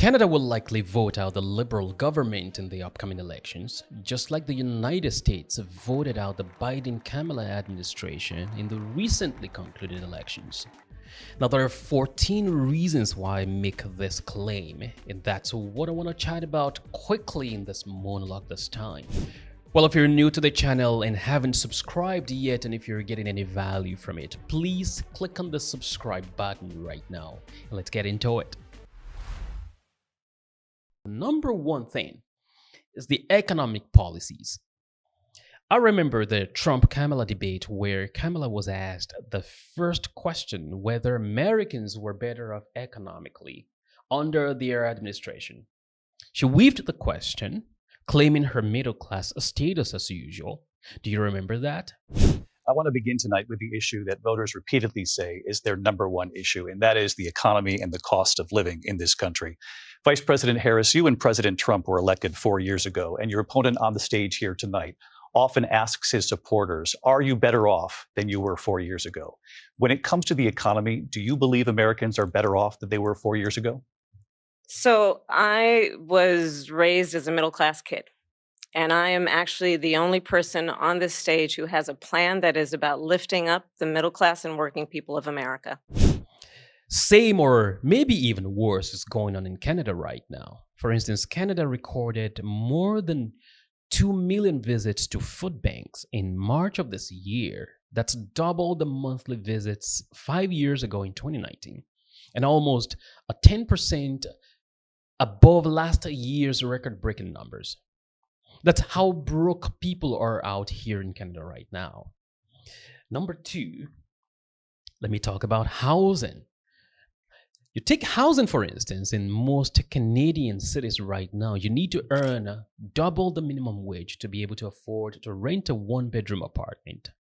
Canada will likely vote out the Liberal government in the upcoming elections, just like the United States voted out the Biden-Kamala administration in the recently concluded elections. Now, there are 14 reasons why I make this claim, and that's what I want to chat about quickly in this monologue this time. Well, if you're new to the channel and haven't subscribed yet, and if you're getting any value from it, please click on the subscribe button right now, and let's get into it. Number one thing is the economic policies. I remember the Trump-Kamala debate where Kamala was asked the first question whether Americans were better off economically under their administration. She weaved the question, claiming her middle-class status as usual. Do you remember that? I want to begin tonight with the issue that voters repeatedly say is their number one issue, and that is the economy and the cost of living in this country. Vice President Harris, you and President Trump were elected 4 years ago, and your opponent on the stage here tonight often asks his supporters, are you better off than you were 4 years ago? When it comes to the economy, do you believe Americans are better off than they were 4 years ago? So I was raised as a middle-class kid, and I am actually the only person on this stage who has a plan that is about lifting up the middle class and working people of America. Same or maybe even worse is going on in Canada right now. For instance, Canada recorded more than 2 million visits to food banks in March of this year. That's double the monthly visits 5 years ago in 2019, and almost a 10% above last year's record-breaking numbers. That's how broke people are out here in Canada right now. Number two, let me talk about housing. You take housing, for instance, in most Canadian cities right now, you need to earn double the minimum wage to be able to afford to rent a one-bedroom apartment.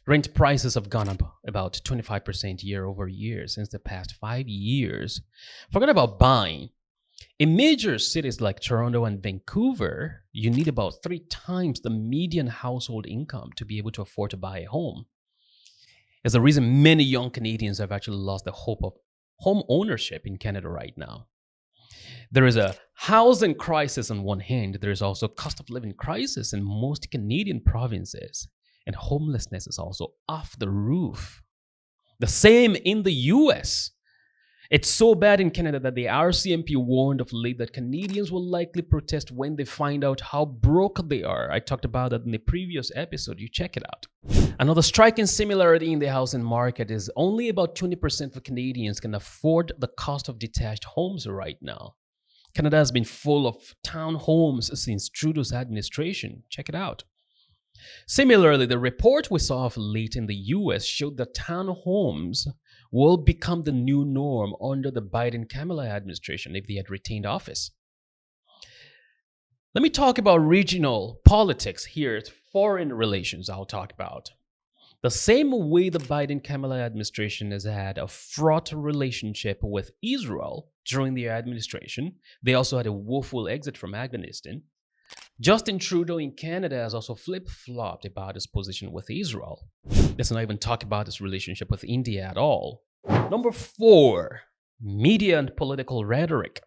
Rent prices have gone up about 25% year over year since the past 5 years. Forget about buying. In major cities like Toronto and Vancouver, you need about 3 times the median household income to be able to afford to buy a home. It's the reason many young Canadians have actually lost the hope of home ownership in Canada right now. There is a housing crisis on one hand. There is also a cost of living crisis in most Canadian provinces, and homelessness is also off the roof. The same in the US. It's so bad in Canada that the RCMP warned of late that Canadians will likely protest when they find out how broke they are. I talked about that in the previous episode. You check it out. Another striking similarity in the housing market is only about 20% of Canadians can afford the cost of detached homes right now. Canada has been full of townhomes since Trudeau's administration. Check it out. Similarly, the report we saw of late in the US showed that townhomes will become the new norm under the Biden-Kamala administration if they had retained office. Let me talk about regional politics here. It's foreign relations I'll talk about. The same way the Biden-Kamala administration has had a fraught relationship with Israel during their administration, they also had a woeful exit from Afghanistan. Justin Trudeau in Canada has also flip-flopped about his position with Israel. Let's not even talk about his relationship with India at all. Number 4, media and political rhetoric.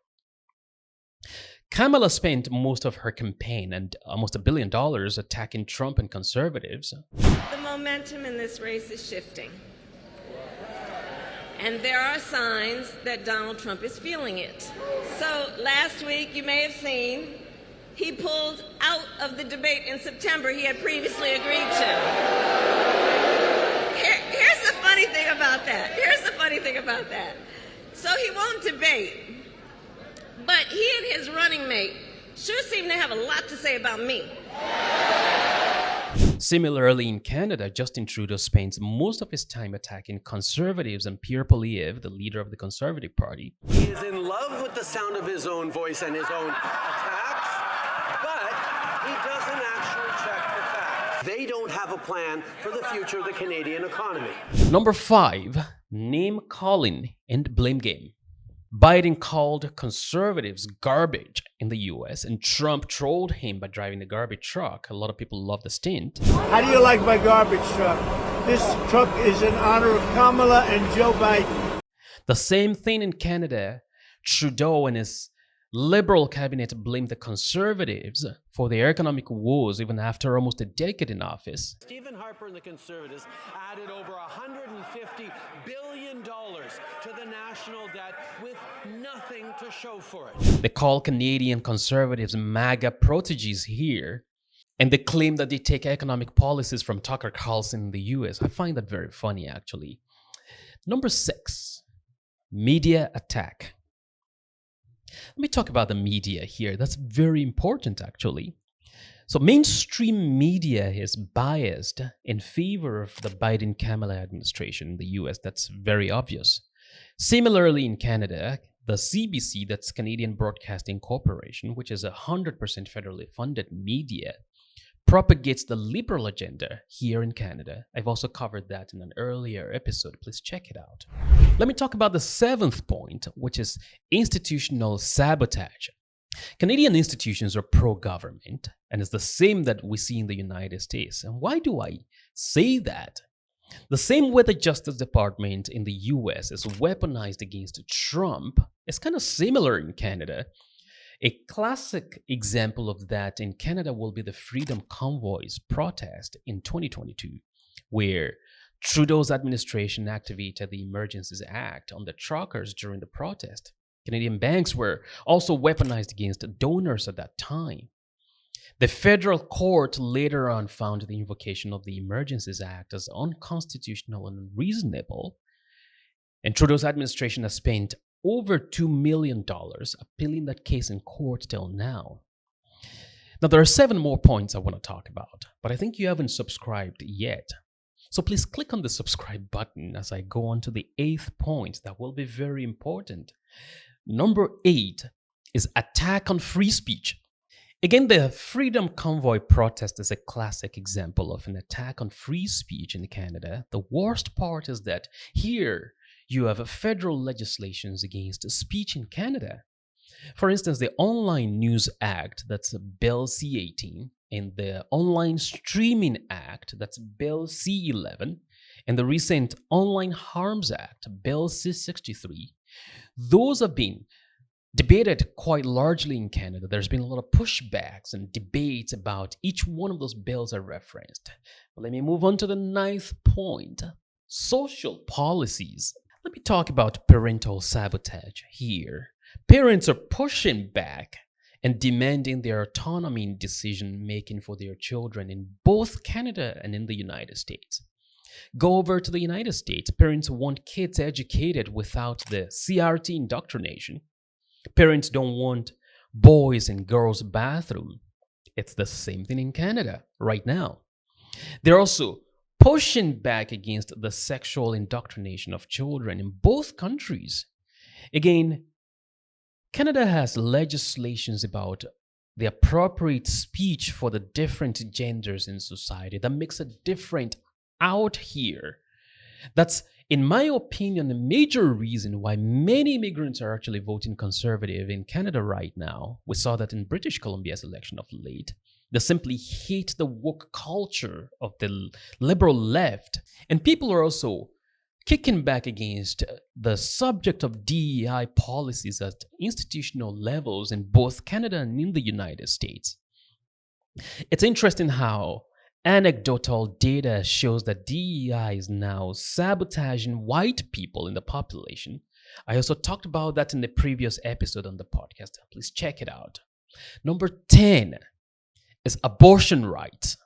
Kamala spent most of her campaign and almost $1 billion attacking Trump and conservatives. The momentum in this race is shifting. And there are signs that Donald Trump is feeling it. So last week, you may have seen, he pulled out of the debate in September he had previously agreed to. Here's the funny thing about that. So he won't debate, but he and his running mate sure seem to have a lot to say about me. Similarly, in Canada, Justin Trudeau spends most of his time attacking conservatives and Pierre, the leader of the Conservative Party. He is in love with the sound of his own voice and his own attacks, but he doesn't actually check the facts. They don't have a plan for the future of the Canadian economy. Number 5, name-calling and blame game. Biden called conservatives garbage in the US, and Trump trolled him by driving the garbage truck. A lot of people love the stint. How do you like my garbage truck? This truck is in honor of Kamala and Joe Biden. The same thing in Canada. Trudeau and his Liberal cabinet blamed the Conservatives for their economic woes even after almost a decade in office. Stephen Harper and the Conservatives added over $150 billion to the national debt with nothing to show for it. They call Canadian Conservatives MAGA proteges here, and they claim that they take economic policies from Tucker Carlson in the US. I find that very funny, actually. Number 6, media attack. Let me talk about the media here. That's very important, actually. So mainstream media is biased in favor of the Biden-Kamala administration in the US. That's very obvious. Similarly, in Canada, the CBC, that's Canadian Broadcasting Corporation, which is 100% federally funded media, propagates the liberal agenda here in Canada. I've also covered that in an earlier episode. Please check it out. Let me talk about the 7th point, which is institutional sabotage. Canadian institutions are pro-government, and it's the same that we see in the United States. And why do I say that? The same way the Justice Department in the US is weaponized against Trump, it's kind of similar in Canada. A classic example of that in Canada will be the Freedom Convoy's protest in 2022, where Trudeau's administration activated the Emergencies Act on the truckers during the protest. Canadian banks were also weaponized against donors at that time. The federal court later on found the invocation of the Emergencies Act as unconstitutional and unreasonable, and Trudeau's administration has spent over $2 million appealing that case in court till now. Now, there are 7 more points I want to talk about, but I think you haven't subscribed yet. So please click on the subscribe button as I go on to the 8th point that will be very important. Number 8 is attack on free speech. Again, the Freedom Convoy protest is a classic example of an attack on free speech in Canada. The worst part is that here, you have federal legislations against speech in Canada. For instance, the Online News Act, that's Bill C-18, and the Online Streaming Act, that's Bill C-11, and the recent Online Harms Act, Bill C-63. Those have been debated quite largely in Canada. There's been a lot of pushbacks and debates about each one of those bills I referenced. But let me move on to the 9th point, social policies. Let me talk about parental sabotage here. Parents are pushing back and demanding their autonomy in decision-making for their children in both Canada and in the United States. Go over to the United States. Parents want kids educated without the CRT indoctrination. Parents don't want boys in girls' bathroom. It's the same thing in Canada right now. They're also pushing back against the sexual indoctrination of children in both countries. Again, Canada has legislations about the appropriate speech for the different genders in society that makes it different out here. That's, in my opinion, a major reason why many immigrants are actually voting Conservative in Canada right now. We saw that in British Columbia's election of late. They simply hate the woke culture of the liberal left. And people are also kicking back against the subject of DEI policies at institutional levels in both Canada and in the United States. It's interesting how anecdotal data shows that DEI is now sabotaging white people in the population. I also talked about that in the previous episode on the podcast. Please check it out. Number 10 is abortion rights.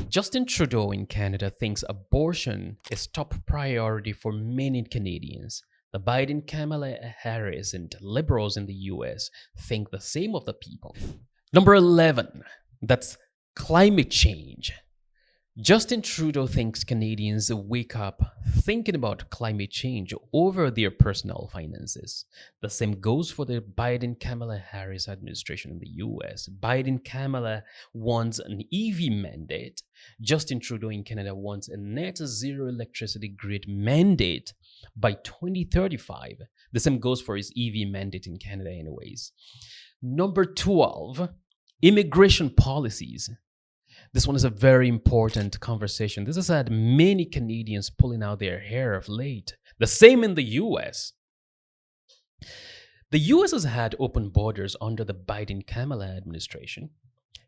Justin Trudeau in Canada thinks abortion is top priority for many Canadians. The Biden-Kamala Harris and liberals in the US think the same of the people. Number 11, that's climate change. Justin Trudeau thinks Canadians wake up thinking about climate change over their personal finances. The same goes for the Biden-Kamala Harris administration in the US. Biden-Kamala wants an EV mandate. Justin Trudeau in Canada wants a net zero electricity grid mandate by 2035. The same goes for his EV mandate in Canada anyways. Number 12, immigration policies. This one is a very important conversation. This has had many Canadians pulling out their hair of late. The same in the US. The US has had open borders under the Biden-Kamala administration.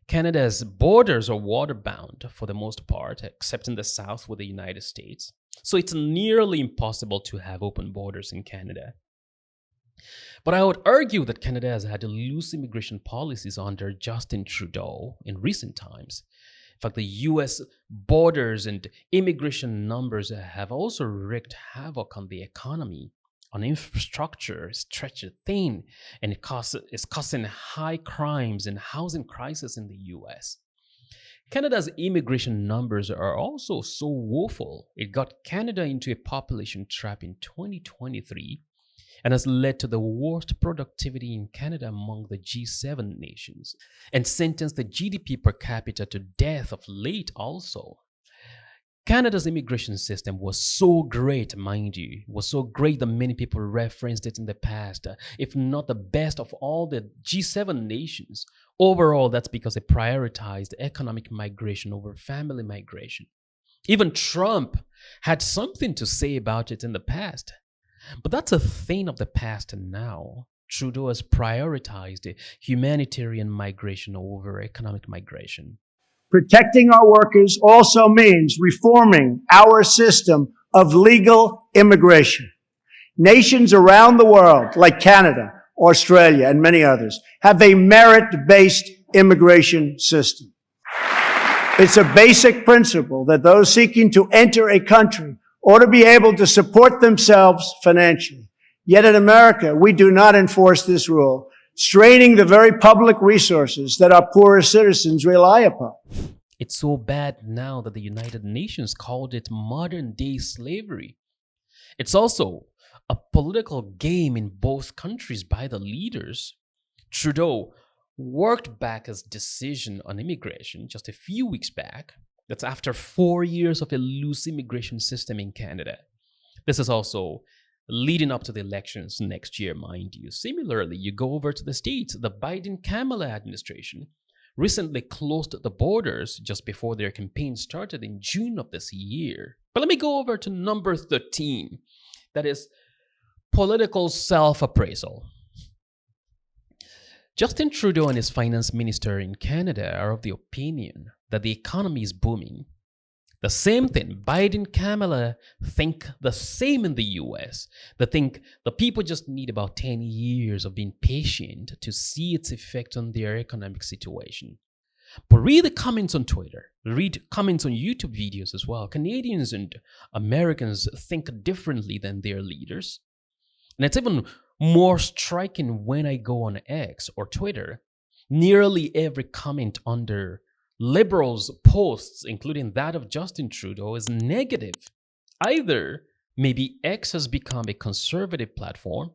Canada's borders are water-bound for the most part, except in the south with the United States. So it's nearly impossible to have open borders in Canada. But I would argue that Canada has had loose immigration policies under Justin Trudeau in recent times. In fact, the US borders and immigration numbers have also wreaked havoc on the economy, on infrastructure, stretched thin, and it's causing high crimes and housing crisis in the US. Canada's immigration numbers are also so woeful, it got Canada into a population trap in 2023 and has led to the worst productivity in Canada among the G7 nations, and sentenced the GDP per capita to death of late also. Canada's immigration system was so great, mind you, was so great that many people referenced it in the past, if not the best of all the G7 nations. Overall, that's because it prioritized economic migration over family migration. Even Trump had something to say about it in the past. But that's a thing of the past now. Trudeau has prioritized humanitarian migration over economic migration. Protecting our workers also means reforming our system of legal immigration. Nations around the world, like Canada, Australia, and many others, have a merit-based immigration system. It's a basic principle that those seeking to enter a country ought to be able to support themselves financially. Yet in America, we do not enforce this rule, straining the very public resources that our poorest citizens rely upon. It's so bad now that the United Nations called it modern-day slavery. It's also a political game in both countries by the leaders. Trudeau worked back his decision on immigration just a few weeks back. That's after 4 years of a loose immigration system in Canada. This is also leading up to the elections next year, mind you. Similarly, you go over to the States, the Biden-Kamala administration recently closed the borders just before their campaign started in June of this year. But let me go over to number 13. That is political self-appraisal. Justin Trudeau and his finance minister in Canada are of the opinion that the economy is booming. The same thing, Biden-Kamala think the same in the US. They think the people just need about 10 years of being patient to see its effect on their economic situation. But read the comments on Twitter, read comments on YouTube videos as well. Canadians and Americans think differently than their leaders. And it's even more striking when I go on X or Twitter. Nearly every comment under Liberals' posts, including that of Justin Trudeau, is negative. Either maybe X has become a conservative platform,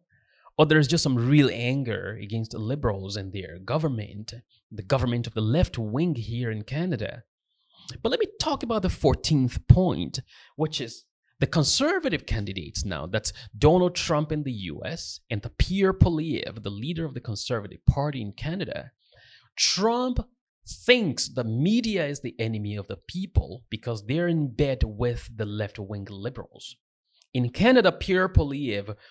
or there's just some real anger against the Liberals and their government, the government of the left wing here in Canada. But let me talk about the 14th point, which is the conservative candidates now. That's Donald Trump in the US and the Pierre, the leader of the Conservative Party in Canada. Trump thinks the media is the enemy of the people because they're in bed with the left-wing liberals. In Canada, Pierre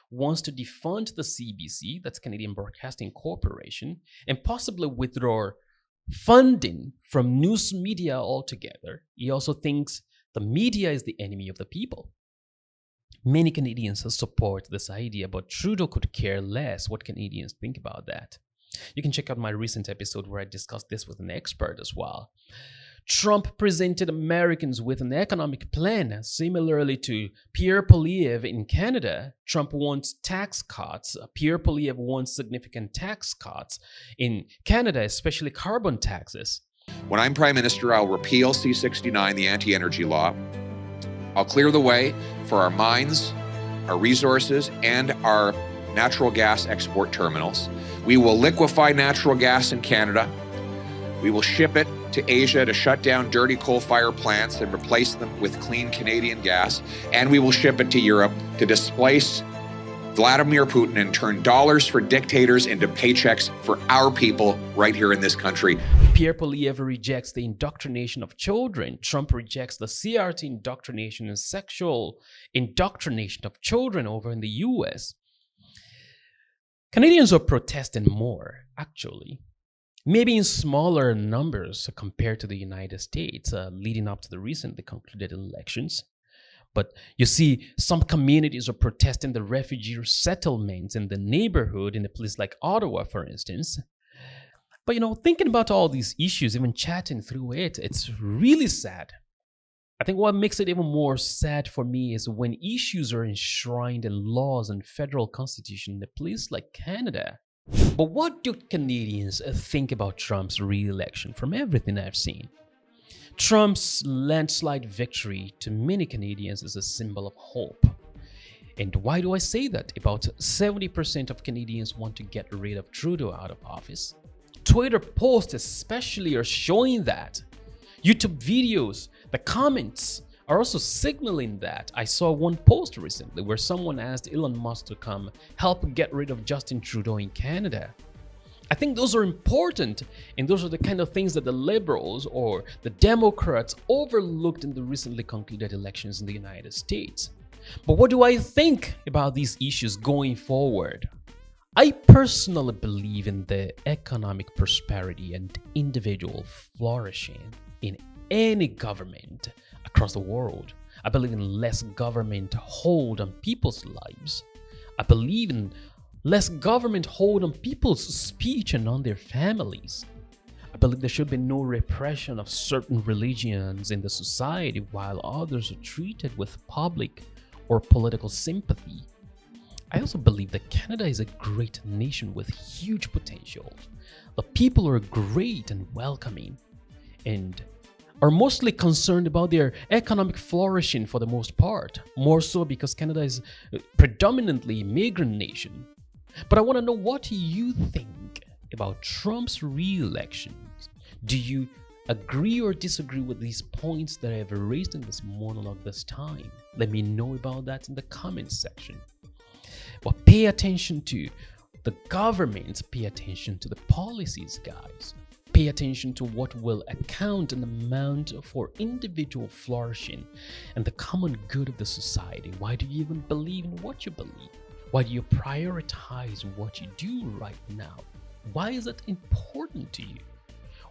wants to defund the CBC, that's Canadian Broadcasting Corporation, and possibly withdraw funding from news media altogether. He also thinks the media is the enemy of the people. Many Canadians support this idea, but Trudeau could care less what Canadians think about that. You can check out my recent episode where I discussed this with an expert as well. Trump presented Americans with an economic plan. Similarly to Pierre Poilievre in Canada, Trump wants tax cuts. Pierre Poilievre wants significant tax cuts in Canada, especially carbon taxes. When I'm Prime Minister, I'll repeal C-69, the anti-energy law. I'll clear the way for our mines, our resources, and our natural gas export terminals. We will liquefy natural gas in Canada. We will ship it to Asia to shut down dirty coal-fired plants and replace them with clean Canadian gas. And we will ship it to Europe to displace Vladimir Putin and turn dollars for dictators into paychecks for our people right here in this country. Pierre Poilievre rejects the indoctrination of children. Trump rejects the CRT indoctrination and sexual indoctrination of children over in the US. Canadians are protesting more, actually. Maybe in smaller numbers compared to the United States leading up to the recently concluded elections. But you see, some communities are protesting the refugee settlements in the neighborhood in a place like Ottawa, for instance. But thinking about all these issues, even chatting through it, it's really sad. I think what makes it even more sad for me is when issues are enshrined in laws and federal constitution in a place like Canada. But what do Canadians think about Trump's re-election from everything I've seen? Trump's landslide victory to many Canadians is a symbol of hope. And why do I say that? About 70% of Canadians want to get rid of Trudeau out of office. Twitter posts especially are showing that. YouTube videos, the comments are also signaling that. I saw one post recently where someone asked Elon Musk to come help get rid of Justin Trudeau in Canada. I think those are important, and those are the kind of things that the Liberals or the Democrats overlooked in the recently concluded elections in the United States. But what do I think about these issues going forward? I personally believe in the economic prosperity and individual flourishing in any government across the world. I believe in less government hold on people's lives. I believe in less government hold on people's speech and on their families. I believe there should be no repression of certain religions in the society while others are treated with public or political sympathy. I also believe that Canada is a great nation with huge potential. The people are great and welcoming and are mostly concerned about their economic flourishing for the most part, more so because Canada is predominantly a migrant nation. But I want to know what you think about Trump's re-election. Do you agree or disagree with these points that I have raised in this monologue this time? Let me know about that in the comments section. But pay attention to the government, pay attention to the policies, guys. Pay attention to what will account and amount for individual flourishing and the common good of the society. Why do you even believe in what you believe? Why do you prioritize what you do right now? Why is it important to you?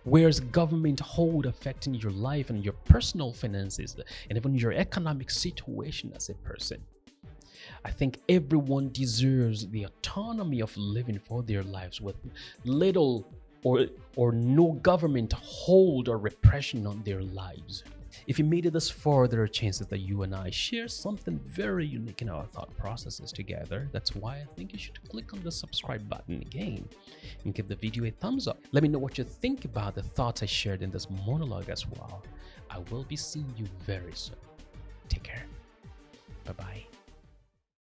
Where's government hold affecting your life and your personal finances and even your economic situation as a person? I think everyone deserves the autonomy of living for their lives with little or no government hold or repression on their lives. If you made it this far, there are chances that you and I share something very unique in our thought processes together. That's why I think you should click on the subscribe button again and give the video a thumbs up. Let me know what you think about the thoughts I shared in this monologue as well. I will be seeing you very soon. Take care. Bye-bye.